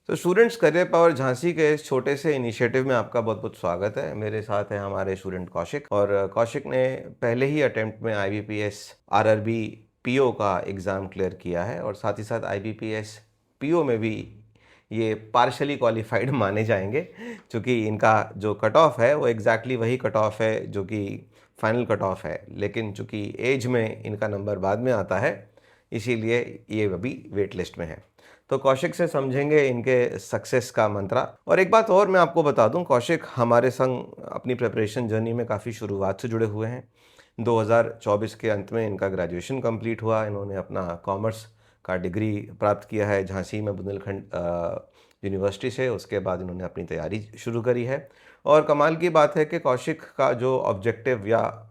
तो students career power Jhansi के इस छोटे से इनिशिएटिव में आपका बहुत बहुत स्वागत है। मेरे साथ है हमारे स्टूडेंट कौशिक, और कौशिक ने पहले ही अटेम्प्ट में आईबीपीएस आरआरबी पीओ का एग्ज़ाम क्लियर किया है, और साथ ही साथ आईबीपीएस पीओ में भी ये पार्शली क्वालिफाइड माने जाएंगे, क्योंकि इनका जो कट ऑफ है वो एग्जैक्टली वही कट ऑफ है जो कि फाइनल कट ऑफ है, लेकिन चूँकि एज में इनका नंबर बाद में आता है इसीलिए ये अभी वेट लिस्ट में है। तो कौशिक से समझेंगे इनके सक्सेस का मंत्रा। और एक बात और मैं आपको बता दूं, कौशिक हमारे संग अपनी प्रिपरेशन जर्नी में काफ़ी शुरुआत से जुड़े हुए हैं। 2024 के अंत में इनका ग्रेजुएशन कंप्लीट हुआ। इन्होंने अपना कॉमर्स का डिग्री प्राप्त किया है झांसी में बुंदेलखंड यूनिवर्सिटी से। उसके बाद इन्होंने अपनी तैयारी शुरू करी है, और कमाल की बात है कि कौशिक का जो ऑब्जेक्टिव या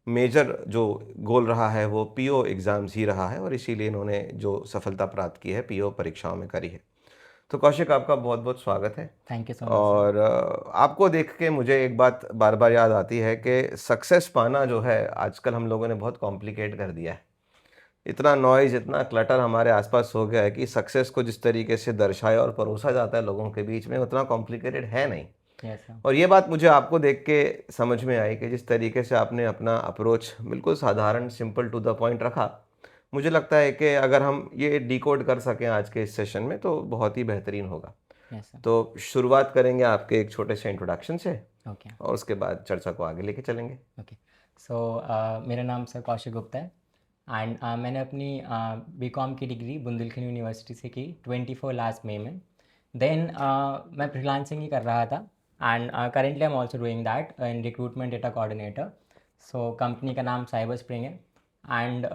मेजर जो गोल रहा है वो पीओ एग्ज़ाम्स ही रहा है, और इसीलिए इन्होंने जो सफलता प्राप्त की है पीओ परीक्षाओं में करी है। तो कौशिक, आपका बहुत बहुत स्वागत है। Thank you so much sir. और आपको देख के मुझे एक बात बार बार याद आती है कि सक्सेस पाना जो है आजकल हम लोगों ने बहुत कॉम्प्लिकेट कर दिया है। इतना नॉइज़, इतना क्लटर हमारे आसपास हो गया है कि सक्सेस को जिस तरीके से दर्शाया और परोसा जाता है लोगों के बीच में, उतना कॉम्प्लिकेटेड है नहीं। Yes sir. और ये बात मुझे आपको देख के समझ में आई कि जिस तरीके से आपने अपना अप्रोच बिल्कुल साधारण, सिंपल टू द पॉइंट रखा, मुझे लगता है कि अगर हम ये डिकोड कर सकें आज के इस सेशन में तो बहुत ही बेहतरीन होगा। Yes sir. तो शुरुआत करेंगे आपके एक छोटे से इंट्रोडक्शन से, ओके। और उसके बाद चर्चा को आगे लेके चलेंगे। ओके। सो मेरा नाम सर कौशिक गुप्ता है, एंड मैंने अपनी बीकॉम की डिग्री बुंदेलखंड यूनिवर्सिटी से की 24 लास्ट मई में। देन मैं फ्रीलांसिंग ही कर रहा था, and currently I am also doing that in recruitment data coordinator. So company का नाम साइबर स्प्रिंग है, एंड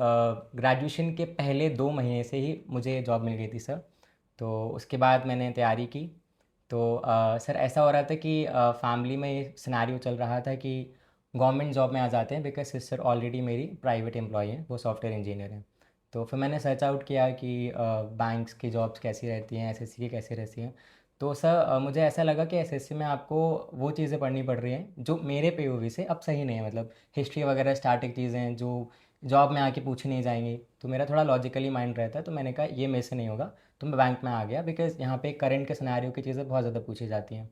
ग्रेजुएशन के पहले 2 महीने से ही मुझे जॉब मिल गई थी सर। तो उसके बाद मैंने तैयारी की। तो सर ऐसा हो रहा था कि फैमिली में ये सिनेरियो चल रहा था कि गवर्नमेंट जॉब में आ जाते हैं, बिकॉज सिस्टर ऑलरेडी मेरी प्राइवेट एम्प्लॉई है, वो सॉफ्टवेयर इंजीनियर है। तो फिर मैंने सर्च आउट किया कि बैंक्स की जॉब्स कैसी रहती हैं, एसएससी की कैसी रहती हैं। तो सर मुझे ऐसा लगा कि एसएससी में आपको वो चीज़ें पढ़नी पड़ रही हैं जो मेरे पीओवी से अब सही नहीं है, मतलब हिस्ट्री वगैरह स्टैटिक चीज़ें जो जॉब में आके पूछी नहीं जाएंगी। तो मेरा थोड़ा लॉजिकली माइंड रहता है, तो मैंने कहा ये मेरे से नहीं होगा। तो मैं बैंक में आ गया, बिकॉज़ यहाँ पे करंट के सिनेरियो की चीज़ें बहुत ज़्यादा पूछी जाती हैं।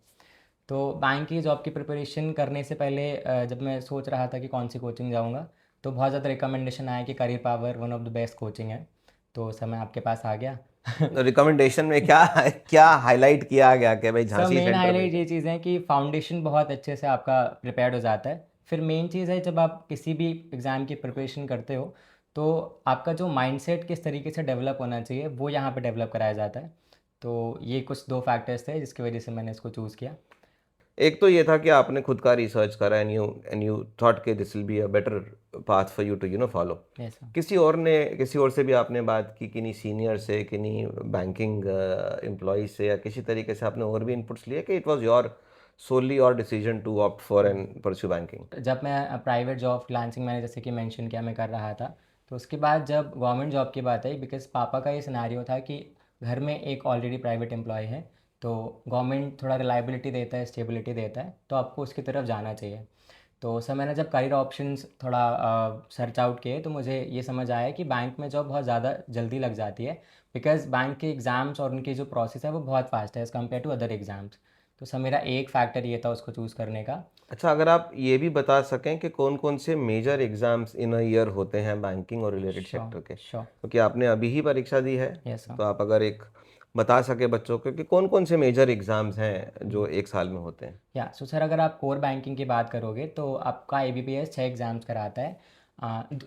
तो बैंक की जॉब की प्रिपरेशन करने से पहले जब मैं सोच रहा था कि कौन सी कोचिंग जाऊँगा, तो बहुत ज़्यादा रिकमेंडेशन आया कि career power one of the best coaching है। तो सर मैं आपके पास आ गया। रिकमेंडेशन में क्या क्या हाईलाइट किया गया कि भाई सर झांसी मेन सेंटर में? हाईलाइट ये चीज़ है कि फाउंडेशन बहुत अच्छे से आपका प्रिपेयर्ड हो जाता है। फिर मेन चीज़ है, जब आप किसी भी एग्ज़ाम की प्रिपरेशन करते हो तो आपका जो माइंडसेट किस तरीके से डेवलप होना चाहिए वो यहाँ पे डेवलप कराया जाता है। तो ये कुछ 2 फैक्टर्स थे जिसकी वजह से मैंने इसको चूज़ किया। एक तो ये था कि आपने खुद का रिसर्च करा, एंड यू थॉट कि this will be a better path for you to follow. Yes sir. किसी और से भी आपने बात की, किन्हीं सीनियर से, किन्हीं बैंकिंग एम्प्लॉय से, या किसी तरीके से आपने और भी इनपुट्स लिए कि it was your solely your decision to opt for and pursue banking? जब मैं प्राइवेट जॉब फ्रीलांसिंग मैंने जैसे कि मेंशन किया मैं कर रहा था, तो उसके बाद जब गवर्नमेंट जॉब की बात आई, बिकॉज़ पापा का ये सिनेरियो था कि घर में एक ऑलरेडी प्राइवेट एम्प्लॉय है, तो गवर्नमेंट थोड़ा रिलायबिलिटी देता है, स्टेबिलिटी देता है, तो आपको उसकी तरफ जाना चाहिए। तो सर मैंने जब करियर ऑप्शंस थोड़ा सर्च आउट किए, तो मुझे ये समझ आया कि बैंक में जॉब बहुत ज़्यादा जल्दी लग जाती है, बिकॉज़ बैंक के एग्ज़ाम्स और उनकी जो प्रोसेस है वो बहुत फास्ट है as compared to other exams. तो सर मेरा एक फैक्टर ये था उसको चूज़ करने का। अच्छा, अगर आप ये भी बता सकें कि कौन कौन से major exams in a year होते हैं बैंकिंग और रिलेटेड श्योर। सेक्टर के, श्योर। क्योंकि आपने अभी ही परीक्षा दी है। Yes sir. तो आप अगर एक बता सके बच्चों को कि कौन कौन से मेजर एग्जाम्स हैं जो एक साल में होते हैं। या सो सर अगर आप कोर बैंकिंग की बात करोगे तो आपका आईबीपीएस 6 एग्ज़ाम्स कराता है,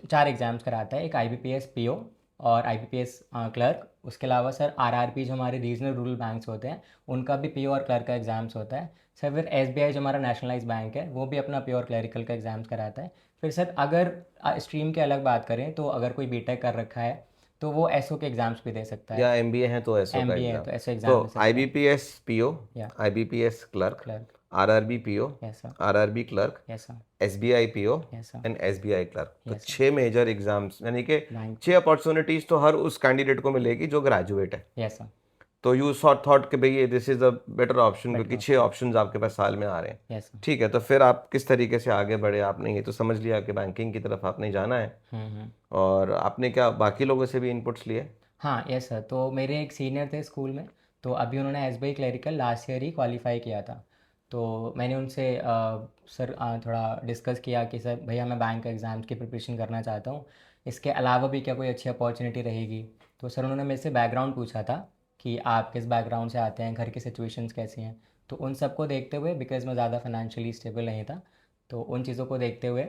4 एग्ज़ाम्स कराता है। एक आईबीपीएस पीओ और आईबीपीएस क्लर्क। उसके अलावा सर आरआरपी जो हमारे रीजनल रूरल बैंक्स होते हैं उनका भी पीओ और क्लर्क का एग्ज़ाम्स होता है। सर फिर एसबीआई जो हमारा नेशनलाइज बैंक है वो भी अपना पीओ और क्लरिकल का एग्ज़ाम्स कराता है। फिर सर अगर स्ट्रीम की अलग बात करें तो अगर कोई बीटेक कर रखा है तो वो एसओ के एग्ज़ाम्स भी दे सकता है। या एमबीए हैं तो एसओ का एमबीए है एग्जाम। तो एसओ तो एग्ज़ाम दे सकता है। आईबीपीएस पीओ, या IBPS clerk, clerk. RRB PO, yes sir. RRB clerk, yes sir. SBI PO yes sir. And SBI clerk. तो यस सर। 6 मेजर एग्जाम्स, यानी कि बैंक। 6 अपॉर्चुनिटीज तो हर उस कैंडिडेट को मिलेगी जो ग्रेजुएट है। Yes sir. तो यू सॉट थॉट कि भाई this is a better option, better क्योंकि 6 ऑप्शन। ऑप्शंस आपके पास साल में आ रहे हैं। Yes sir. ठीक है, तो फिर आप किस तरीके से आगे बढ़े? आपने ये तो समझ लिया कि बैंकिंग की तरफ आपने जाना है, हम्म। और आपने क्या बाकी लोगों से भी इनपुट्स लिए? हाँ यस सर, तो मेरे एक सीनियर थे स्कूल में, तो अभी उन्होंने एसबीआई क्लरिकल लास्ट ईयर ही क्वालिफाई किया था। तो मैंने उनसे सर थोड़ा डिस्कस किया कि सर भैया मैं बैंक एग्ज़ाम्स की प्रिपरेशन करना चाहता हूँ, इसके अलावा भी क्या कोई अच्छी अपॉर्चुनिटी रहेगी? तो सर उन्होंने मेरे से बैकग्राउंड पूछा था कि आप किस बैकग्राउंड से आते हैं, घर की सिचुएशंस कैसी हैं। तो उन सब को देखते हुए, बिकॉज़ मैं ज़्यादा फाइनेंशियली स्टेबल नहीं था, तो उन चीज़ों को देखते हुए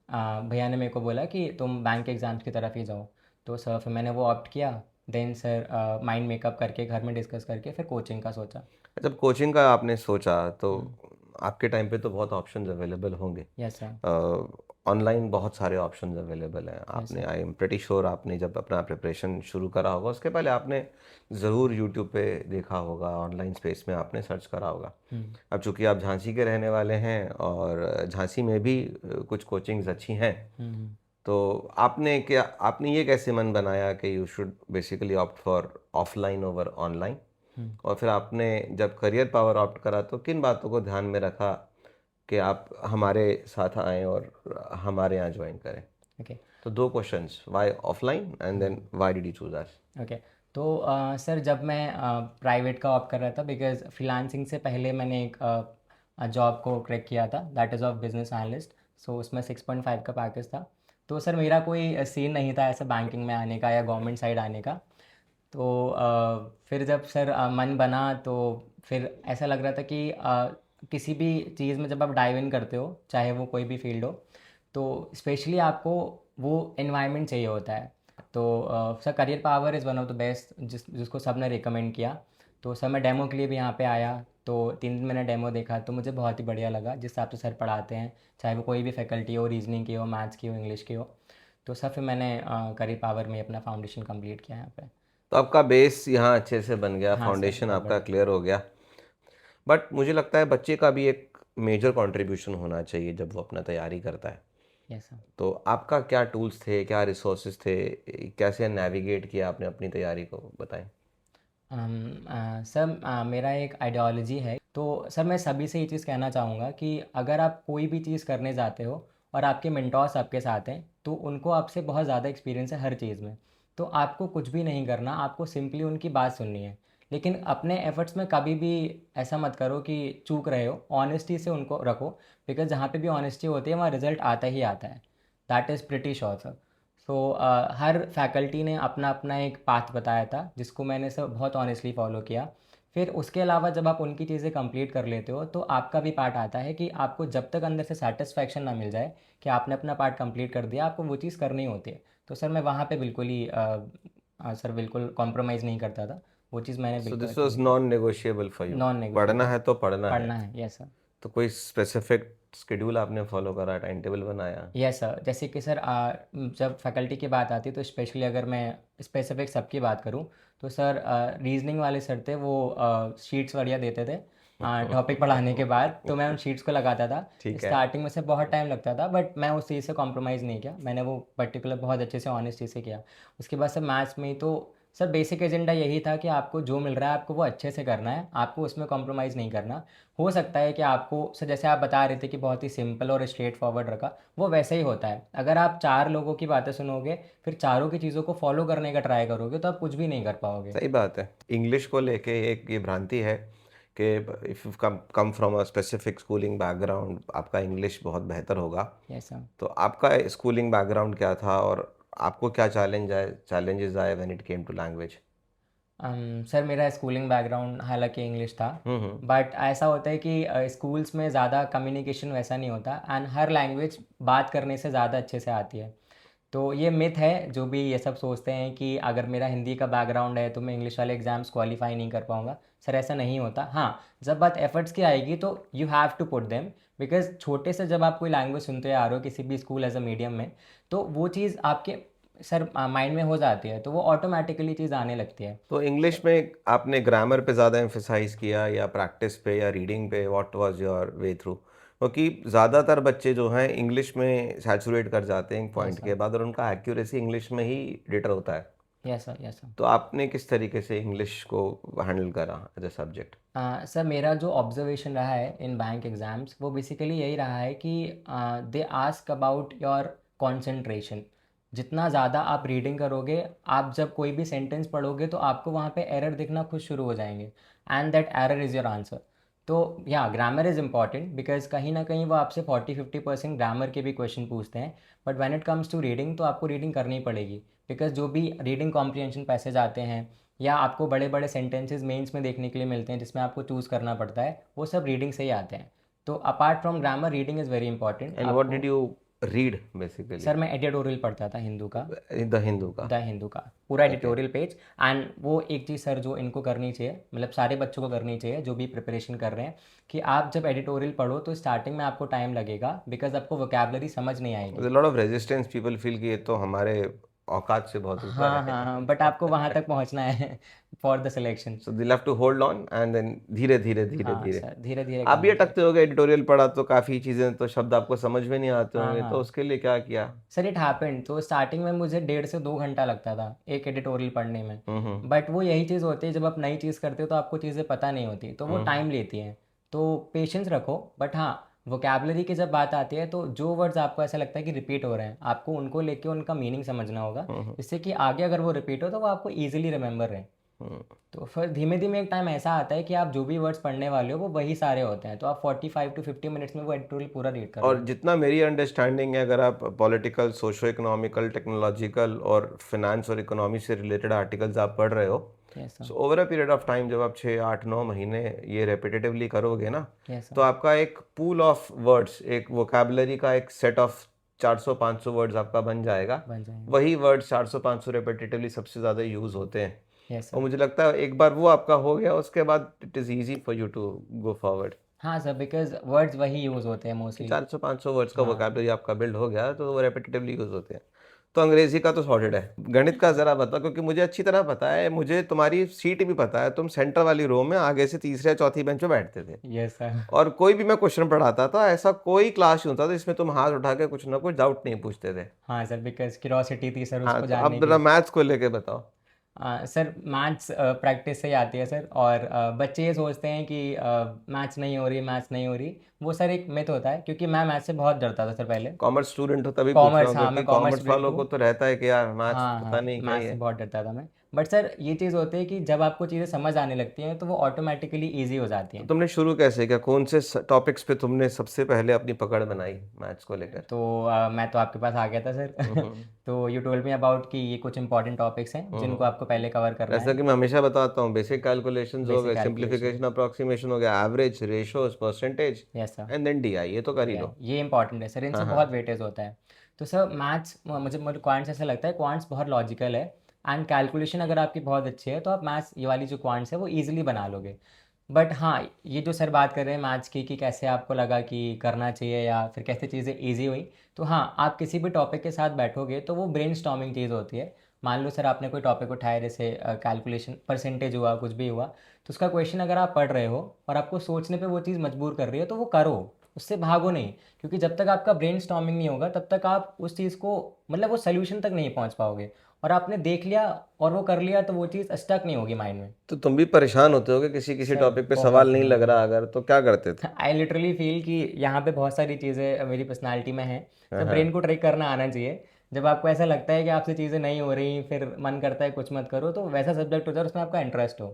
भैया ने मेरे को बोला कि तुम बैंक एग्ज़ाम्स की तरफ ही जाओ। तो सर फिर मैंने वो ऑप्ट किया। देन सर माइंड मेकअप करके घर में डिस्कस करके फिर कोचिंग का सोचा। जब कोचिंग का आपने सोचा तो हुँ, आपके टाइम पे तो बहुत ऑप्शंस अवेलेबल होंगे। यस सर, ऑनलाइन बहुत सारे ऑप्शंस अवेलेबल हैं। यस आपने sir. I am pretty sure आपने जब अपना प्रिपरेशन शुरू करा होगा उसके पहले आपने ज़रूर यूट्यूब पे देखा होगा, ऑनलाइन स्पेस में आपने सर्च करा होगा। हुँ, अब चूंकि आप झांसी के रहने वाले हैं और झांसी में भी कुछ कोचिंग्स अच्छी हैं, हुँ, हुँ, तो आपने ये कैसे मन बनाया कि you should basically opt for offline over online? Hmm. और फिर आपने जब करियर पावर ऑप्ट करा तो किन बातों को ध्यान में रखा कि आप हमारे साथ आएँ और हमारे यहाँ ज्वाइन करें? ओके। तो 2 questions, why offline and hmm, then why did you choose us? Okay. तो सर जब मैं प्राइवेट का ऑप्ट कर रहा था, बिकॉज़ फ्रीलांसिंग से पहले मैंने एक जॉब को क्रैक किया था, that is of business analyst. So उसमें 6.5 का पैकेज था। तो सर मेरा कोई सीन नहीं था ऐसा बैंकिंग में आने का या गवर्नमेंट साइड आने का। तो फिर जब सर मन बना तो फिर ऐसा लग रहा था कि किसी भी चीज़ में जब आप डाइव इन करते हो, चाहे वो कोई भी फ़ील्ड हो, तो स्पेशली आपको वो एनवायरनमेंट चाहिए होता है। तो sir career power is one of the best जिसको सब ने रिकमेंड किया। तो सर मैं डेमो के लिए भी यहाँ पे आया, तो 3 दिन मैंने डेमो देखा तो मुझे बहुत ही बढ़िया लगा जिस हिसाब से सर पढ़ाते हैं, चाहे वो कोई भी फैकल्टी हो, रीजनिंग की हो, मैथ्स की हो, इंग्लिश की हो। तो सर फिर मैंने करियर पावर में अपना फाउंडेशन कंप्लीट किया यहाँ पे। तो आपका बेस यहाँ अच्छे से बन गया, हाँ सर, फाउंडेशन बहुत आपका बढ़िया। क्लियर हो गया। बट मुझे लगता है बच्चे का भी एक मेजर कंट्रीब्यूशन होना चाहिए जब वो अपना तैयारी करता है। Yes sir. तो आपका क्या टूल्स थे, क्या रिसोर्सेज थे, कैसे नेविगेट किया आपने अपनी तैयारी को बताएं? सर मेरा एक आइडियोलॉजी है। तो सर मैं सभी से ये चीज़ कहना चाहूँगा कि अगर आप कोई भी चीज़ करने जाते हो और आपके मेंटोर्स आपके साथ हैं, तो उनको आपसे बहुत ज़्यादा एक्सपीरियंस है हर चीज़ में। तो आपको कुछ भी नहीं करना, आपको सिंपली उनकी बात सुननी है। लेकिन अपने एफ़र्ट्स में कभी भी ऐसा मत करो कि चूक रहे हो, ऑनेस्टी से उनको रखो, बिकॉज़ जहाँ पे भी ऑनेस्टी होती है वहाँ रिज़ल्ट आता ही आता है। That is pretty sure sir. So her faculty ने अपना अपना एक पाथ बताया था जिसको मैंने सब बहुत ऑनेस्टली फॉलो किया। फिर उसके अलावा जब आप उनकी चीज़ें कंप्लीट कर लेते हो तो आपका भी पार्ट आता है कि आपको जब तक अंदर से सेटिस्फैक्शन ना मिल जाए कि आपने अपना पार्ट कंप्लीट कर दिया, आपको वो चीज़ करनी होती है। तो सर मैं वहाँ पे बिल्कुल ही सर बिल्कुल कॉम्प्रोमाइज़ नहीं करता था। वो चीज़ मैंने सो बिल्कुल दिस अच्छे वाज से की। Non negotiable for you. Non पढ़ना नेगोशिएबल। है तो पढ़ना है। पढ़ना है, यस सर। तो कोई स्पेसिफिक शेड्यूल आपने फॉलो करा, टाइम टेबल बनाया? यस सर, जैसे कि सर जब फैकल्टी की बात आती है तो स्पेशली अगर मैं स्पेसिफिक सबकी बात करूं तो सर रीजनिंग वाले सर थे, वो शीट्स बढ़िया देते थे टॉपिक पढ़ाने के बाद, तो मैं उन शीट्स को लगाता था। ठीक है। स्टार्टिंग में से बहुत टाइम लगता था बट मैं उस चीज़ से कॉम्प्रोमाइज़ नहीं किया, मैंने वो पर्टिकुलर बहुत अच्छे से ऑनेस्टी से किया। उसके बाद सर मैथ्स में तो सर बेसिक एजेंडा यही था कि आपको जो मिल रहा है आपको वो अच्छे से करना है, आपको उसमें कॉम्प्रोमाइज़ नहीं करना। हो सकता है कि आपको सर जैसे आप बता रहे थे कि बहुत ही सिंपल और स्ट्रेट फॉरवर्ड रखा, वो वैसे ही होता है। अगर आप 4 लोगों की बातें सुनोगे, फिर चारों की चीज़ों को फ़ॉलो करने का ट्राई करोगे, तो आप कुछ भी नहीं कर पाओगे। सही बात है। इंग्लिश को लेके एक ये भ्रांति है कि if you come come from a specific schooling background आपका इंग्लिश बहुत बेहतर होगा। Yes sir. तो आपका स्कूलिंग बैकग्राउंड क्या था और आपको क्या चैलेंजेस आए when it came to language? Sir मेरा स्कूलिंग बैकग्राउंड हालांकि इंग्लिश था, हुँ, हुँ। बट ऐसा होता है कि स्कूल्स में ज़्यादा कम्युनिकेशन वैसा नहीं होता एंड हर लैंग्वेज बात करने से ज़्यादा अच्छे से आती है। तो ये मिथ है, जो भी ये सब सोचते हैं कि अगर मेरा हिंदी का बैकग्राउंड है तो मैं इंग्लिश वाले एग्ज़ाम्स क्वालिफाई नहीं कर पाऊँगा। सर ऐसा नहीं होता। हाँ, जब बात एफ़र्ट्स की आएगी तो you have to put them, because छोटे से जब आप कोई लैंग्वेज सुनते आ रहे हो किसी भी स्कूल एज़ अ मीडियम में, तो वो चीज़ आपके सर माइंड में हो जाती है, तो वो ऑटोमैटिकली चीज़ आने लगती है। तो इंग्लिश में आपने ग्रामर पे ज़्यादा एम्फसाइज़ किया या प्रैक्टिस पे या रीडिंग पे, what was your way through? क्योंकि ज़्यादातर बच्चे जो हैं इंग्लिश में सैचुरेट कर जाते हैं एक यस पॉइंट के सर। बाद और उनका एक्यूरेसी इंग्लिश में ही डिटर होता है। Yes sir, yes sir. तो आपने किस तरीके से इंग्लिश को हैंडल करा एज़ अ सब्जेक्ट? सर मेरा जो ऑब्जर्वेशन रहा है इन बैंक एग्ज़ाम्स वो बेसिकली यही रहा है कि they ask about your concentration. जितना ज़्यादा आप रीडिंग करोगे, आप जब कोई भी सेंटेंस पढ़ोगे तो आपको वहाँ पे एरर दिखना खुद शुरू हो जाएंगे, and that error is your answer. तो या ग्रामर इज़ इम्पॉर्टेंट बिकॉज कहीं ना कहीं वो आपसे 40-50% ग्रामर के भी क्वेश्चन पूछते हैं, but when it comes to reading तो आपको रीडिंग करनी पड़ेगी, बिकॉज जो भी रीडिंग कॉम्प्रिहेंशन पैसेज आते हैं या आपको बड़े बड़े सेंटेंसेस मेंस में देखने के लिए मिलते हैं जिसमें आपको चूज़ करना पड़ता है, वो सब रीडिंग से ही आते हैं। तो apart from grammar, reading is very important. And what did you read basically? Sir मैं एडिटोरियल पढ़ता था हिंदू का, द हिंदू का। द हिंदू का पूरा ओके। Editorial page. एंड वो एक चीज़ सर जो इनको करनी चाहिए, मतलब सारे बच्चों को करनी चाहिए जो भी प्रिपरेशन कर रहे हैं, कि आप जब एडिटोरियल पढ़ो तो स्टार्टिंग में आपको टाइम लगेगा बिकॉज आपको वोकैबुलरी समझ नहीं आएगी। Lot of resistance, people feel कि ये तो हमारे औकात से बहुत ऊपर हाँ हाँ हाँ, बट आपको वहाँ तक पहुँचना है for the selection. So they'll have to hold on and then धीरे धीरे धीरे हाँ धीरे सर, धीरे धीरे आप भी करना चाहिए। अटकते होगे। एडिटोरियल पढ़ा तो काफ़ी चीज़ें तो शब्द आपको समझ में नहीं आते हाँ होंगे, तो हाँ उसके लिए क्या किया? Sir, it happened. तो स्टार्टिंग में मुझे 1.5 से 2 घंटा लगता था एक एडिटोरियल पढ़ने में, हम्म। बट वो यही चीज़ होती है, जब आप नई चीज़ करते हो तो आपको चीज़ें पता नहीं होती, तो वो टाइम लेती हैं। तो पेशेंस रखो। बट हाँ, वोकैबुलरी की जब बात आती है तो जो वर्ड्स आपको ऐसा लगता है कि रिपीट हो रहे हैं, आपको उनको लेके उनका मीनिंग समझना होगा, जिससे कि आगे अगर वो रिपीट हो तो वो आपको ईजिली रिमेंबर रहे। हम्म। तो फिर धीमे धीमे एक टाइम ऐसा आता है कि आप जो भी वर्ड्स पढ़ने वाले हो वो वही सारे होते हैं, तो आप 45 to 50 मिनट्स में वो एडिटोरियल पूरा रीड कर और लोगे। जितना मेरी अंडरस्टैंडिंग है, अगर आप पॉलिटिकल, सोशो इकोनॉमिकल, टेक्नोलॉजिकल और फिनेंस और इकोनॉमी से रिलेटेड आर्टिकल्स आप पढ़ रहे हो, yes so sir. Over a period of time जब आप 6 8 9 महीने ये रेपिटेटिवली करोगे ना, यस तो सर। आपका एक पूल ऑफ वर्ड्स, एक वोकैबुलरी का एक सेट ऑफ 400 500 वर्ड्स आपका बन जाएगा। बन जाएंगे। वही वर्ड्स 400 500 रेपिटेटिवली सबसे ज़्यादा यूज़ होते हैं। यस और सर। मुझे लगता है एक बार वो आपका हो गया, उसके बाद it is easy for you to go forward. हाँ सर, बिकॉज वर्ड्स वही यूज़ होते हैं कि मोस्टली। 400 500 वर्ड्स का हाँ वोकैबुलरी आपका बिल्ड हो गया तो वो रेपिटेटिवली यूज़ होते हैं। तो अंग्रेजी का तो सॉर्टेड है। गणित का ज़रा बताओ, क्योंकि मुझे अच्छी तरह पता है, मुझे तुम्हारी सीट भी पता है, तुम सेंटर वाली रो में आगे से तीसरे या चौथी बेंच पे बैठते थे। Yes sir. और कोई भी मैं क्वेश्चन पढ़ाता था, ऐसा कोई क्लास नहीं होता था जिसमें तुम हाथ उठा के कुछ ना कुछ डाउट नहीं पूछते थे। हाँ सर, बिकॉज क्यूरोसिटी थी सर हाँ, उसको तो अब जानने जरा की। मैथ्स को लेके बताओ। सर मैथ्स प्रैक्टिस से ही आती है सर, और बच्चे ये सोचते हैं कि मैथ्स नहीं हो रही, मैथ्स नहीं हो रही। वो सर एक मिथ होता है, क्योंकि मैं मैथ्स से बहुत डरता था सर पहले। कॉमर्स स्टूडेंट हो तभी पूछ रहा कॉमर्स, हूँ, हाँ मैं क्योंकि कॉमर्स कॉमर्स स्टूडेंट वालों हूँ। को तो रहता है कि यार मैथ्स हाँ पता हाँ, नहीं क्या ही मैथ्स से है। बहुत डरता था मैं। बट सर ये चीज़ होती है कि जब आपको चीज़ें समझ आने लगती हैं तो वो ऑटोमेटिकली ईजी हो जाती तो हैं। तुमने शुरू कैसे किया? कौन से टॉपिक्स पे तुमने सबसे पहले अपनी पकड़ बनाई मैथ्स को लेकर? तो मैं तो आपके पास आ गया था सर। हम्म। तो यू टोल्ड मी अबाउट कि ये कुछ इंपॉर्टेंट टॉपिक्स हैं जिनको आपको पहले कवर करना जैसा है। कि मैं हमेशा बताता हूँ, बेसिक कैलकुलेशंस हो बेसिक गए, कैलकुलेशन। सिंप्लीफिकेशन अप्रोक्सीमेशन हो गया, average, ratios, percentage yes sir. And then DI, ये तो कर ही लो। ये इंपॉर्टेंट है सर, इनसे हाँ बहुत हाँ। वेटेज होता है। तो सर मैथ्स, मुझे मुझे क्वांट्स ऐसा लगता है, क्वांट्स बहुत लॉजिकल है, एंड कैलकुलेशन अगर आपकी बहुत अच्छी है तो आप मैथ्स ये वाली जो क्वांट्स है वो ईजिली बना लोगे। बट हाँ, ये जो सर बात कर रहे हैं मैथ्स की कि कैसे आपको लगा कि करना चाहिए या फिर कैसे चीज़ें ईजी हुई, तो हाँ, आप किसी भी टॉपिक के साथ बैठोगे तो वो ब्रेन स्टॉर्मिंग चीज़ होती है। मान लो सर आपने कोई टॉपिक उठाया, जैसे कैलकुलेशन, परसेंटेज हुआ, कुछ भी हुआ, तो उसका क्वेश्चन अगर आप पढ़ रहे हो और आपको सोचने पे वो चीज़ मजबूर कर रही है तो वो करो, उससे भागो नहीं। क्योंकि जब तक आपका ब्रेन स्टॉर्मिंग नहीं होगा तब तक आप उस चीज़ को, मतलब वो सोल्यूशन तक नहीं पहुंच पाओगे। और आपने देख लिया और वो कर लिया तो वो चीज़ स्टक नहीं होगी माइंड में। तो तुम भी परेशान होते होगे किसी किसी सर टॉपिक पे सवाल बहुत, नहीं लग रहा अगर, तो क्या करते थे? आई लिटरली फील कि यहाँ पे बहुत सारी चीज़ें मेरी पर्सनालिटी में हैं। हाँ सब हाँ। ब्रेन को ट्रिक करना आना चाहिए। जब आपको ऐसा लगता है कि आपसे चीज़ें नहीं हो रही, फिर मन करता है कुछ मत करो, तो वैसा सब्जेक्ट हो जाए उसमें आपका इंटरेस्ट हो।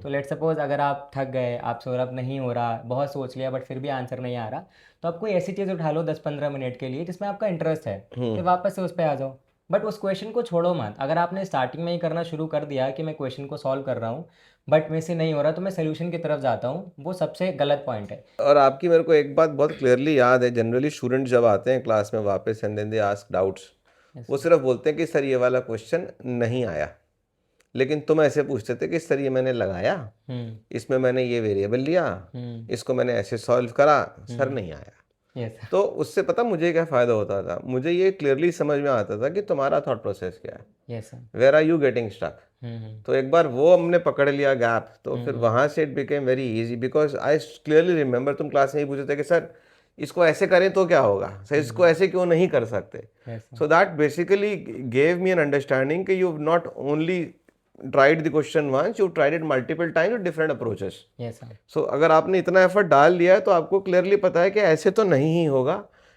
तो लेट सपोज अगर आप थक गए, आपसे और अब नहीं हो रहा, बहुत सोच लिया बट फिर भी आंसर नहीं आ रहा, तो आप कोई ऐसी चीज़ उठा लो 10-15 मिनट के लिए जिसमें आपका इंटरेस्ट है, फिर वापस से उस पर आ जाओ। बट उस क्वेश्चन को छोड़ो मत। अगर आपने स्टार्टिंग में ही करना शुरू कर दिया कि मैं क्वेश्चन को सॉल्व कर रहा हूँ बट मेरे से नहीं हो रहा तो मैं सोल्यूशन की तरफ जाता हूँ, वो सबसे गलत पॉइंट है। और आपकी मेरे को एक बात बहुत क्लियरली याद है, जनरली स्टूडेंट जब आते हैं क्लास में वापस and then they ask doubts, Yes, वो सिर्फ बोलते हैं कि सर ये वाला क्वेश्चन नहीं आया, लेकिन तुम ऐसे पूछते थे कि सर ये मैंने लगाया, हम्म इसमें मैंने ये वेरिएबल लिया, हम्म इसको मैंने ऐसे सॉल्व करा, सर नहीं आया। यस। तो उससे पता मुझे क्या फ़ायदा होता था, मुझे ये क्लियरली समझ में आता था कि तुम्हारा थॉट प्रोसेस क्या है, yes sir. Where are you getting stuck. Hmm तो एक बार वो हमने पकड़ लिया गैप, तो फिर वहाँ से it became very easy, because I clearly remember तुम क्लास में ही पूछे थे कि सर इसको ऐसे करें तो क्या होगा, सर इसको ऐसे क्यों नहीं कर सकते। Yes sir. So that basically gave me an understanding कि you not only tried the question once, you tried it multiple times with different approaches. Yes sir. So अगर आपने इतना एफर्ट डाल दिया है तो आपको क्लियरली पता है कि ऐसे तो नहीं ही होगा,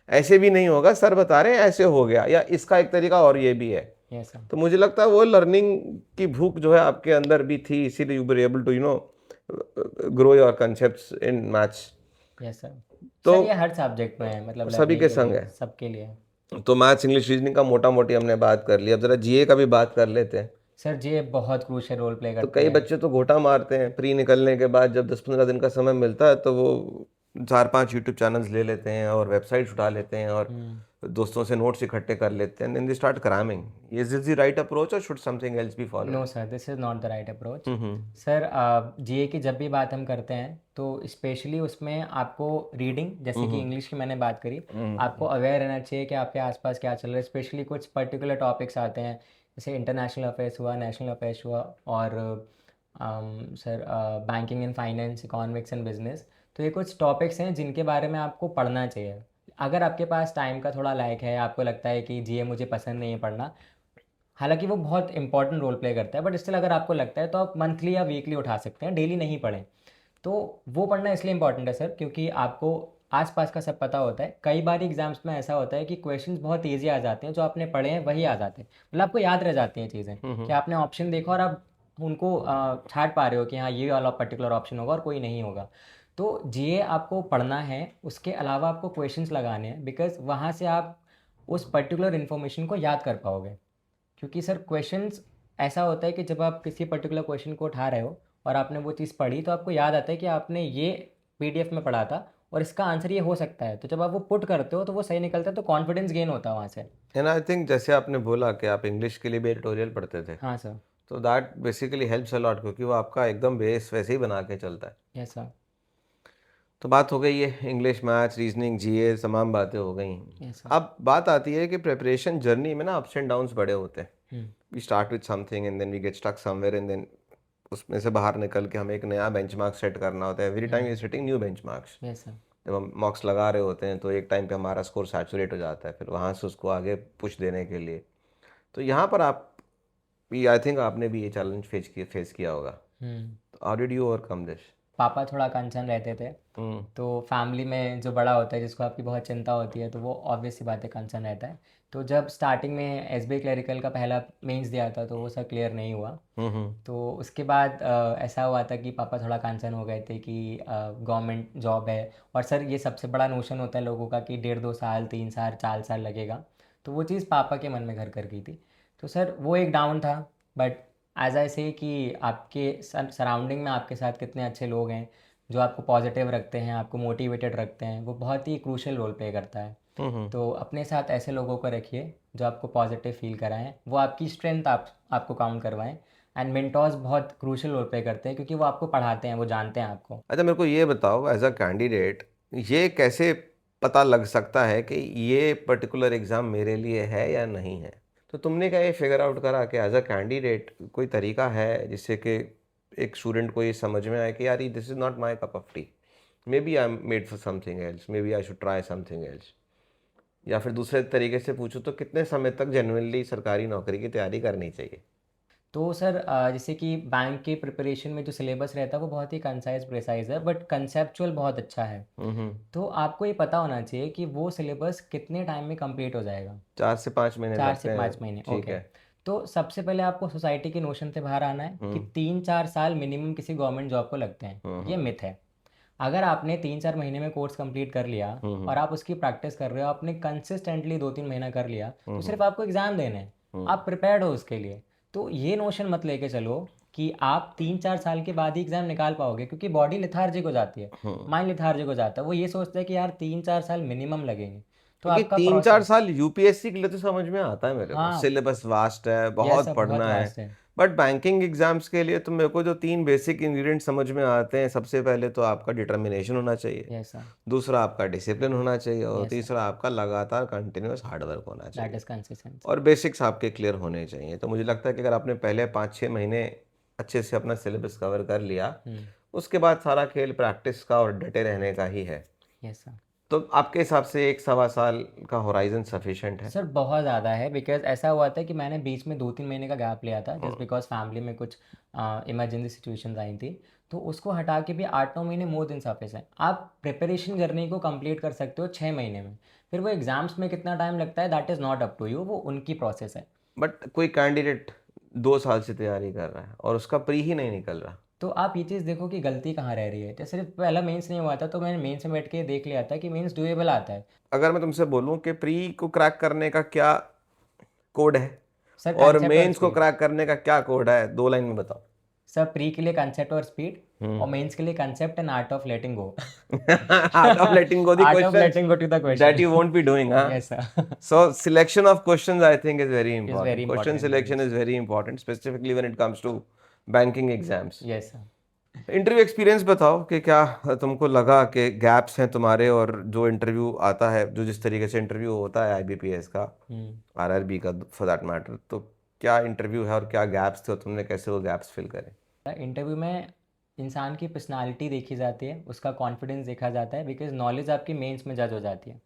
ऐसे भी नहीं होगा, सर बता रहे हैं ऐसे हो गया, या इसका एक तरीका और ये भी है। Yes sir. तो मुझे लगता है वो लर्निंग की भूख जो है आपके अंदर भी थी, इसीलिए you were able to grow your concepts in maths. Yes sir. तो सर ये हर सब्जेक्ट में है, मतलब सभी लर्निंग के के संग लिए है। सबके लिए है। तो मैथ्स, इंग्लिश, रीजनिंग का मोटा मोटी हमने बात कर लिया, अब जरा जीए का भी बात कर लेते हैं। सर ये बहुत क्रूशियल रोल प्ले तो करती कई है। बच्चे तो घोटा मारते हैं प्री निकलने के बाद, जब 10-15 दिन का समय मिलता है तो वो 4-5 यूट्यूब चैनल्स ले लेते हैं और वेबसाइट्स उठा लेते हैं और दोस्तों से नोट्स इकट्ठे कर लेते हैं, then they start cramming. Is this the right approach or should something else be followed? No sir, this is not the right approach. Hmm. Sir जीए की जब भी बात हम करते हैं तो स्पेशली उसमें आपको रीडिंग, जैसे कि इंग्लिश की मैंने बात करी, आपको अवेयर रहना चाहिए कि आपके आसपास क्या चल रहा है। स्पेशली कुछ पर्टिकुलर टॉपिक्स आते हैं, जैसे इंटरनेशनल अफेयर्स हुआ, नेशनल अफेयर्स हुआ, और sir banking and finance, economics and business. तो ये कुछ टॉपिक्स हैं जिनके बारे में आपको पढ़ना चाहिए। अगर आपके पास टाइम का थोड़ा लैक है, आपको लगता है कि जीए मुझे पसंद नहीं है पढ़ना, हालांकि वो बहुत इंपॉर्टेंट रोल प्ले करता है, बट स्टिल अगर आपको लगता है तो आप मंथली या वीकली उठा सकते हैं, डेली नहीं पढ़ें। तो वो पढ़ना इसलिए इंपॉर्टेंट है सर क्योंकि आपको आसपास का सब पता होता है। कई बार एग्जाम्स में ऐसा होता है कि क्वेश्चंस बहुत ईजी आ जाते हैं, जो आपने पढ़े हैं वही आ जाते हैं, मतलब आपको याद रह जाती हैं चीज़ें कि आपने ऑप्शन देखा और आप उनको छाट पा रहे हो कि हाँ ये वाला पर्टिकुलर ऑप्शन होगा और कोई नहीं होगा। तो जीए आपको पढ़ना है, उसके अलावा आपको क्वेश्चंस लगाने हैं, बिकॉज वहाँ से आप उस पर्टिकुलर इन्फॉर्मेशन को याद कर पाओगे। क्योंकि सर क्वेश्चंस ऐसा होता है कि जब आप किसी पर्टिकुलर क्वेश्चन को उठा रहे हो और आपने वो चीज़ पढ़ी, तो आपको याद आता है कि आपने ये पीडीएफ में पढ़ा था और इसका आंसर ये हो सकता है। तो जब आप वो पुट करते हो तो वो सही निकलता है, तो कॉन्फिडेंस गेन होता है वहाँ से। एंड आई थिंक जैसे आपने बोला कि आप इंग्लिश के लिए भी एडिटोरियल पढ़ते थे, हाँ सर। तो that basically helps a lot, क्योंकि वो आपका एकदम बेस वैसे ही बना के चलता है। Yes sir. तो बात हो गई है इंग्लिश, मैथ्स, रीजनिंग, जीए, तमाम बातें हो गई। Yes sir. अब बात आती है कि प्रिपरेशन जर्नी में ना अप्स एंड डाउन्स बड़े होते हैं। Hmm. We start with something and then we get stuck somewhere, and then उसमें से बाहर निकल के हमें एक नया बेंचमार्क सेट करना होता है। Every time you setting new benchmarks. Yes sir. जब हम मॉक्स लगा रहे होते हैं तो एक टाइम पे हमारा स्कोर सैचुरेट हो जाता है, फिर वहाँ से उसको आगे पुश देने के लिए। तो यहाँ पर आप, आई थिंक आपने भी ये चैलेंज फेस किया होगा। हम्म। तो how did you overcome this? पापा थोड़ा कंसर्न रहते थे। हम्म। तो फैमिली में जो बड़ा होता है, जिसको आपकी बहुत चिंता होती है, तो वो ऑब्वियस सी बात है, कंसर्न रहता है। तो जब स्टार्टिंग में एसबीआई क्लरिकल का पहला मेंस दिया था तो वो सर क्लियर नहीं हुआ। हम्म। तो उसके बाद ऐसा हुआ था कि पापा थोड़ा कंसर्न हो गए थे कि गवर्नमेंट जॉब है, और सर ये सबसे बड़ा नोशन होता है लोगों का कि 1.5-2 साल, 3 साल, 4 साल लगेगा। तो वो चीज़ पापा के मन में घर कर गई थी। तो सर वो एक डाउन था। बट एज आई से कि आपके सराउंडिंग में आपके साथ कितने अच्छे लोग हैं जो आपको पॉजिटिव रखते हैं, आपको मोटिवेटेड रखते हैं, वो बहुत ही क्रूशियल रोल प्ले करता है। हम्म। तो अपने साथ ऐसे लोगों को रखिए जो आपको पॉजिटिव फील कराएं, वो आपकी स्ट्रेंथ आपको काउंट करवाएं। एंड मेंटोर्स बहुत क्रूशियल रोल प्ले करते हैं क्योंकि वो आपको पढ़ाते हैं, वो जानते हैं आपको। अच्छा, मेरे को ये बताओ एज अ कैंडिडेट, ये कैसे पता लग सकता है कि ये पर्टिकुलर एग्ज़ाम मेरे लिए है या नहीं है? तो तुमने क्या ये फिगर आउट करा कि एज अ कैंडिडेट कोई तरीका है जिससे कि एक स्टूडेंट को ये समझ में आए कि यार this is not my cup of tea, maybe I am made for something else, maybe I should try something else? या फिर दूसरे तरीके से पूछूं तो कितने समय तक जेन्युइनली सरकारी नौकरी की तैयारी करनी चाहिए? तो सर जैसे कि बैंक के प्रिपरेशन में जो सिलेबस रहता है वो बहुत ही कंसाइज प्रिसाइज है, बट कंसेप्चुअल बहुत अच्छा है। हम्म। तो आपको ये पता होना चाहिए कि वो सिलेबस कितने टाइम में कंप्लीट हो जाएगा। 4 से 5 महीने 4 से 5 लगते महीने, हैं, ठीक ओके। है। तो सबसे पहले आपको सोसाइटी के नोशन से बाहर आना है कि 3-4 साल मिनिमम किसी गवर्नमेंट जॉब को लगते हैं। ये मिथ है। अगर आपने 3-4 महीने में कोर्स कंप्लीट कर लिया और आप उसकी प्रैक्टिस कर रहे हो, आपने कंसिस्टेंटली 2-3 महीना कर लिया, तो सिर्फ आपको एग्ज़ाम देने हैं, आप प्रिपेयर्ड हो उसके लिए। तो ये नोशन मत लेके चलो कि आप 3-4 साल के बाद ही एग्ज़ाम निकाल पाओगे, क्योंकि बॉडी लिथार्जिक हो जाती है, माइंड लिथार्जिक हो जाता है। वो ये सोचता है कि यार 3-4 साल मिनिमम लगेंगे। तो क्योंकि आपका 3-4 प्रोसेस, साल यूपीएससी के लिए तो समझ में आता है मेरे को, हाँ, सिलेबस वास्ट है, यह बहुत सब बहुत पढ़ना है। वास्ट है। बट बैंकिंग एग्जाम्स के लिए तो मेरे को जो 3 बेसिक इंग्रेडिएंट समझ में आते हैं, सबसे पहले तो आपका डिटर्मिनेशन होना चाहिए, यस सर। दूसरा आपका डिसिप्लिन होना चाहिए, और यस सर। तीसरा आपका लगातार कंटिन्यूस हार्डवर्क होना दैट चाहिए। Is consistency. और बेसिक्स आपके क्लियर होने चाहिए। तो मुझे लगता है कि अगर आपने पहले 5-6 महीने अच्छे से अपना सिलेबस कवर कर लिया, उसके बाद सारा खेल प्रैक्टिस का और डटे रहने का ही है। Yes sir. तो आपके हिसाब से 1-1.25 साल का होराइजन सफिशिएंट है? सर बहुत ज़्यादा है, बिकॉज ऐसा हुआ था कि मैंने बीच में 2-3 महीने का गैप लिया था, जस्ट बिकॉज फैमिली में कुछ इमरजेंसी सिचुएशंस आई थी। तो उसको हटा के भी 8-9 महीने मोर देन सफिशिएंट। आप प्रिपरेशन जर्नी को कंप्लीट कर सकते हो 6 महीने में। फिर वो एग्ज़ाम्स में कितना टाइम लगता है that is not up to you, वो उनकी प्रोसेस है। बट कोई कैंडिडेट 2 साल से तैयारी कर रहा है और उसका प्री ही नहीं निकल रहा। तो आप ये चीज़ देखो कि गलती कहाँ रह रही है। जैसे पहला मेंस नहीं हुआ था तो मैंने मेंस में बैठ के देख लिया था कि मेंस डूएबल आता है। अगर मैं तुमसे बोलूं कि प्री को क्रैक करने का क्या कोड है सर और कंसेप्ट और मेंस को स्पीड। क्रैक करने का क्या कोड है, 2 लाइन में बताओ। सर प्री के लिए कंसेप्ट और स्पीड, हम्म। और मेंस के लिए concept and art of letting go. Art of letting go the art of questions letting go to the that question. you won't be doing, huh? Yes sir. So selection of questions, I think, is very is very important. Question important in selection mains. is very important, specifically when it comes to banking exams. Yes sir. Interview experience बताओ कि क्या तुमको लगा कि gaps हैं तुम्हारे, और जो इंटरव्यू आता है, जो जिस तरीके से इंटरव्यू होता है आईबीपीएस का, आरआरबी का फॉर दैट मैटर, तो क्या इंटरव्यू है और क्या गैप्स थे और तुमने कैसे वो गैप्स फिल करे? इंटरव्यू में इंसान की पर्सनालिटी देखी जाती है, उसका कॉन्फिडेंस देखा जाता है, बिकॉज नॉलेज आपकी मेंस में जज हो जाती है।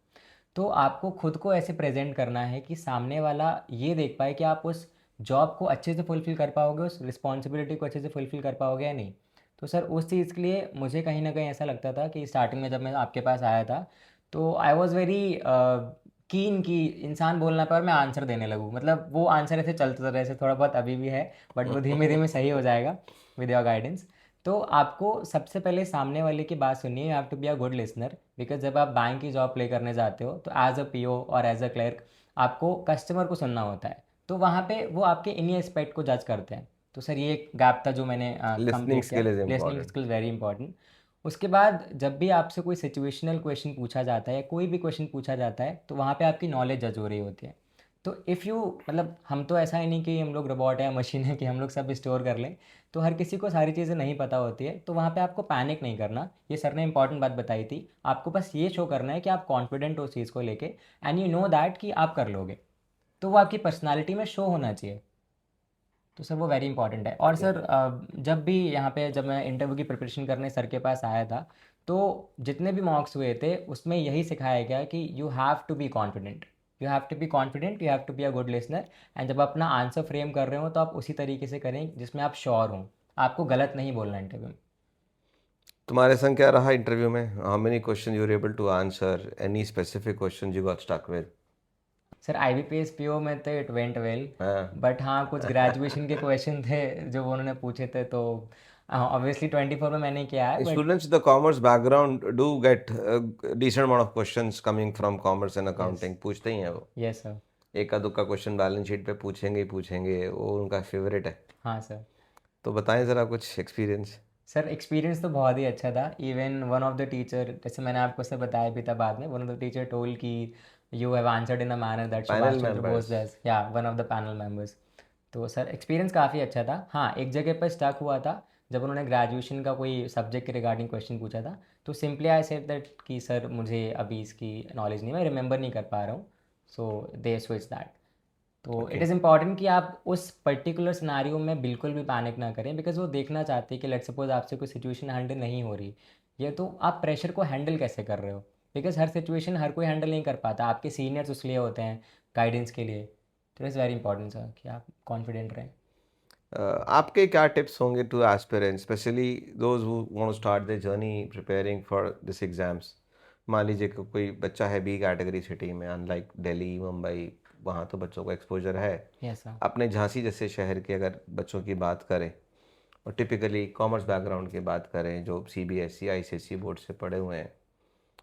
तो आपको खुद को ऐसे प्रेजेंट करना है कि सामने वाला ये देख पाए कि आप उस जॉब को अच्छे से फुलफ़िल कर पाओगे, उस रिस्पॉन्सिबिलिटी को अच्छे से फुलफ़िल कर पाओगे या नहीं। तो सर उस चीज़ के लिए मुझे कहीं ना कहीं ऐसा लगता था कि स्टार्टिंग में जब मैं आपके पास आया था तो आई वॉज़ वेरी कीन कि इंसान बोलना पर मैं आंसर देने लगूँ। मतलब वो आंसर ऐसे चलते रहे, ऐसे थोड़ा बहुत अभी भी है, बट वो धीमे धीमे सही हो जाएगा विद योर गाइडेंस। तो आपको सबसे पहले सामने वाले की बात सुनिए, you have to be a good listener, because जब आप बैंक की जॉब प्ले करने जाते हो तो एज अ पीओ और एज अ क्लर्क आपको कस्टमर को सुनना होता है। तो वहाँ पे वो आपके इन्हीं एस्पेक्ट को जज करते हैं। तो सर ये एक गैप था जो मैंने लिसनिंग कंप्लीट किया। Skill is listening important. Skill very important. उसके बाद जब भी आपसे कोई सिचुएशनल क्वेश्चन पूछा जाता है या कोई भी क्वेश्चन पूछा जाता है तो वहाँ पे आपकी नॉलेज जज हो रही होती है। तो इफ़ यू मतलब हम तो ऐसा ही नहीं कि हम लोग रोबोट है या मशीन है कि हम लोग सब स्टोर कर लें। तो हर किसी को सारी चीज़ें नहीं पता होती है, तो वहाँ पे आपको पैनिक नहीं करना। ये सर ने इंपॉर्टेंट बात बताई थी। आपको बस ये शो करना है कि आप कॉन्फिडेंट हो उस चीज़ को लेके, एंड यू नो दैट कि आप कर लोगे। तो वो आपकी पर्सनालिटी में शो होना चाहिए। तो सर वो वेरी इंपॉर्टेंट है। और ओके। सर जब भी यहाँ पे जब मैं इंटरव्यू की प्रिपरेशन करने सर के पास आया था तो जितने भी मॉक्स हुए थे उसमें यही सिखाया गया कि you have to be confident, you have to be confident, you have to be a good listener. And जब अपना आंसर फ्रेम कर रहे हो तो आप उसी तरीके से करें जिसमें आप श्योर हों। आपको गलत नहीं बोलना इंटरव्यू में। तुम्हारे संग क्या रहा इंटरव्यू में? How many question you were able to answer? Any specific question you got stuck with? Sir I B P S P O में तो इट वेंट वेल, हाँ। बट हाँ कुछ ग्रेजुएशन के क्वेश्चन थे जो वो उन्होंने पूछे थे, तो ऑब्वियसली 24 में मैंने किया है, but Students with the commerce background do get a decent amount of questions coming from commerce and yes. accounting, पूछते ही हैं वो। Yes sir. एक का दुक्का क्वेश्चन बैलेंस शीट पे पूछेंगे ही पूछेंगे, वो उनका फेवरेट है। हाँ सर। तो बताएं ज़रा कुछ एक्सपीरियंस। सर एक्सपीरियंस तो बहुत ही अच्छा था। Even one of the teacher, जैसे मैंने आपको सर बताया भी था बाद में, one of the teacher told कि you have answered in a manner that panel Subhash Chandra Bose members. Does, या one of the panel members. तो सर एक्सपीरियंस काफ़ी अच्छा था। हाँ एक जगह पर स्टक हुआ था जब उन्होंने ग्रेजुएशन का कोई सब्जेक्ट के रिगार्डिंग क्वेश्चन पूछा था। तो सिंपली आई सेड दैट कि सर मुझे अभी इसकी नॉलेज नहीं, मैं रिमेंबर नहीं कर पा रहा हूँ। सो दे स्विच दैट। तो इट ओके। इज़ इम्पॉर्टेंट कि आप उस पर्टिकुलर सिनारियो में बिल्कुल भी पैनिक ना करें, बिकॉज वो देखना चाहते हैं कि लेट्स सपोज आपसे कोई सिचुएशन हैंडल नहीं हो रही, ये तो आप प्रेशर को हैंडल कैसे कर रहे हो। बिकॉज हर सिचुएशन हर कोई हैंडल नहीं कर पाता, आपके सीनियर्स उसलिए होते हैं गाइडेंस के लिए। तो इट्स वेरी इंपॉर्टेंट सर कि आप कॉन्फिडेंट रहें। आपके क्या टिप्स होंगे to aspirants, specially those who want to start their journey preparing for this exams? मान लीजिए कि कोई बच्चा है बी कैटेगरी सिटी में, अनलाइक दिल्ली मुंबई, वहाँ तो बच्चों को एक्सपोजर है। Yes sir. अपने झांसी जैसे शहर के अगर बच्चों की बात करें और टिपिकली कॉमर्स बैकग्राउंड की बात करें जो सीबीएसई आईसीएसई बोर्ड से पढ़े हुए हैं,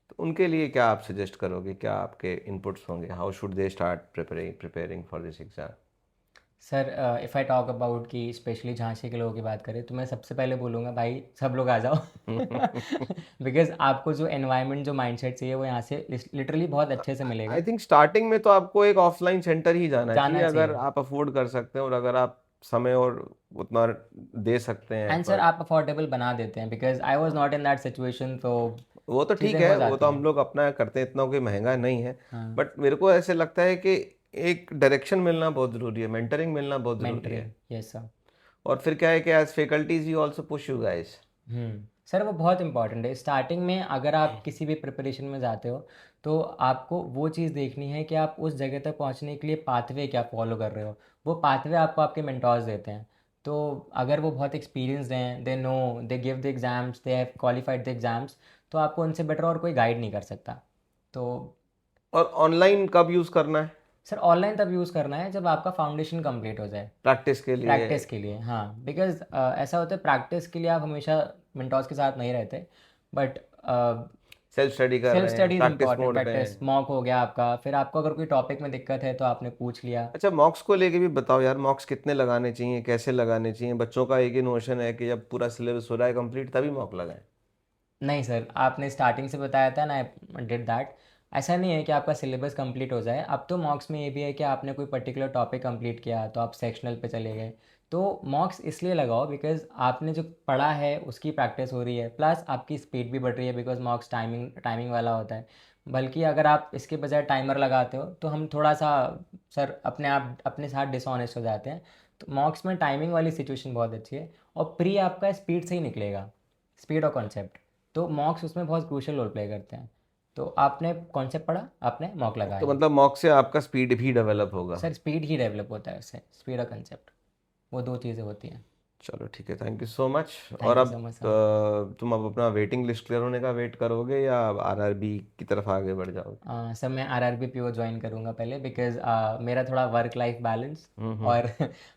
तो उनके लिए क्या आप सजेस्ट करोगे? क्या आपके इनपुट्स होंगे? How should they start preparing for this exam? Sir if I talk about कि स्पेशली झांसी के लोगों की बात करें तो मैं सबसे पहले बोलूँगा भाई सब लोग आ जाओ। बिकॉज आपको जो एनवायरनमेंट जो माइंडसेट चाहिए वो यहाँ से लिटरली बहुत अच्छे से आई मिलेगा। थिंक स्टार्टिंग में तो आपको एक ऑफलाइन सेंटर ही जाना चाहिए, जाना अगर चाहिए। आप अफोर्ड कर सकते हैं और अगर आप समय और उतना दे सकते हैं एंड सर एफर्ट। आप अफोर्डेबल बना देते हैं, because I was not in that situation, तो वो तो ठीक चीज़ें है, हो वो तो जाती हम हैं। लोग अपना करते हैं, इतना कोई महंगा नहीं है। हाँ। बट मेरे को ऐसे लगता है कि एक डायरेक्शन मिलना बहुत ज़रूरी है, मेंटरिंग मिलना बहुत ज़रूरी मेंटरिंग। है। Yes sir. और फिर क्या है कि as faculties you also push you guys. Sir वो बहुत इंपॉर्टेंट है। स्टार्टिंग में अगर आप किसी भी प्रिपरेशन में जाते हो तो आपको वो चीज़ देखनी है कि आप उस जगह तक पहुंचने के लिए पाथवे क्या फॉलो कर रहे हो। वो पाथवे आपको आपके मेंटोर्स देते हैं। तो अगर वो बहुत एक्सपीरियंस्ड हैं, they know, they give the exams, they have qualified the exams, तो आपको उनसे बेटर और कोई गाइड नहीं कर सकता। तो और ऑनलाइन कब यूज़ करना है? सर ऑनलाइन तब यूज़ करना है जब आपका फाउंडेशन कंप्लीट हो जाए। प्रैक्टिस के लिए? प्रैक्टिस के लिए, हाँ, बिकॉज़ ऐसा होता है प्रैक्टिस के लिए आप हमेशा मेंटोर्स के साथ नहीं रहते, बट सेल्फ स्टडी कर सेल्फ रहे हैं, study is practice important. Mode पे प्रैक्टिस हैं। मॉक हो गया आपका, फिर आपको अगर कोई टॉपिक में दिक्कत है तो आपने पूछ लिया। अच्छा, मॉक्स को लेके भी बताओ यार, मॉक्स कितने लगाने चाहिए, कैसे लगाने चाहिए? बच्चों का एक ही नोशन है कि जब पूरा सिलेबस हो रहा है कंप्लीट तभी मॉक लगाएं। नहीं सर, आपने स्टार्टिंग से बताया था ना, आई डिड दैट। ऐसा नहीं है कि आपका सिलेबस कंप्लीट हो जाए। अब तो मॉक्स में ये भी है कि आपने कोई पर्टिकुलर टॉपिक कंप्लीट किया तो आप सेक्शनल पे चले गए। तो मॉक्स इसलिए लगाओ बिकॉज़ आपने जो पढ़ा है उसकी प्रैक्टिस हो रही है, प्लस आपकी स्पीड भी बढ़ रही है, बिकॉज़ मॉक्स टाइमिंग टाइमिंग वाला होता है। बल्कि अगर आप इसके बजाय टाइमर लगाते हो तो हम थोड़ा सा सर अपने आप अपने साथ डिसऑनेस्ट हो जाते हैं। तो मॉक्स में टाइमिंग वाली सिचुएशन बहुत अच्छी है, और प्री आपका स्पीड से ही निकलेगा, स्पीड और कॉन्सेप्ट। तो मॉक्स उसमें बहुत क्रूशियल रोल प्ले करते हैं। तो आपने कॉन्सेप्ट पढ़ा, आपने मॉक तो लगाया। मतलब मॉक से आपका स्पीड भी डेवलप होगा। सर स्पीड ही डेवलप होता है उससे, स्पीड और कॉन्सेप्ट, वो दो चीज़ें होती हैं। चलो ठीक है, थैंक यू सो मच। और थैंक यू अब सो मच सर। तुम अब अपना वेटिंग लिस्ट क्लियर होने का वेट करोगे या आरआरबी की तरफ आगे बढ़ जाओगे? सर मैं आरआरबी पीओ ज्वाइन करूँगा पहले, बिकॉज मेरा थोड़ा वर्क लाइफ बैलेंस और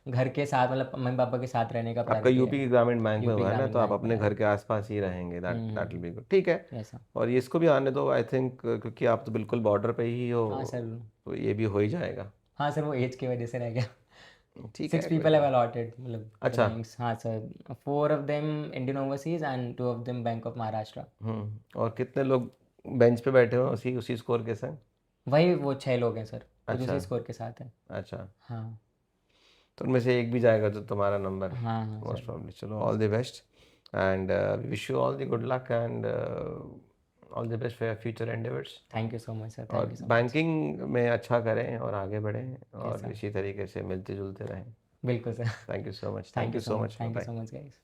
घर के साथ, मतलब मम्मी पापा के साथ रहने का आपका प्रायोरिटी यूपी है। की ग्रामीण बैंक में यूपी हुआ है ना, ग्रामीण तो आप बैंक में अपने है। घर के आसपास ही रहेंगे, दैट विल बी गुड। ठीक है। Yes sir. और ये इसको भी आने दो, आई थिंक, क्योंकि आप तो बिल्कुल बॉर्डर पे ही हो, हाँ सर। तो ये भी हो ही जाएगा। हाँ सर, वो एज की वजह से रह गया। ठीक सिक्स है, कोई पीपल हैव नहीं। अलॉटेड, मतलब द अच्छा। बैंक्स। हाँ sir, 4 of them Indian overseas and 2 of them bank of Maharashtra. और कितने लोग बेंच पे बैठे हुए हैं उसी उसी स्कोर के संग? वही वो 6 लोग हैं सर, कुछ अच्छा। उसी स्कोर के साथ है। अच्छा, हाँ। तो उनमें से एक भी जाएगा तो तुम्हारा नंबर हाँ हाँ मोस्ट सर। प्रॉब्ली। चलो, all the best, and wish you all the good luck, and all the best for your future endeavours. Thank you so much sir, thank और यू सो मच। बैंकिंग में अच्छा करें और आगे बढ़ें yes और sir. इसी तरीके से मिलते जुलते रहें। बिल्कुल sir. Thank you so much, thank thank you you so so much, much, thank you bye. So much guys.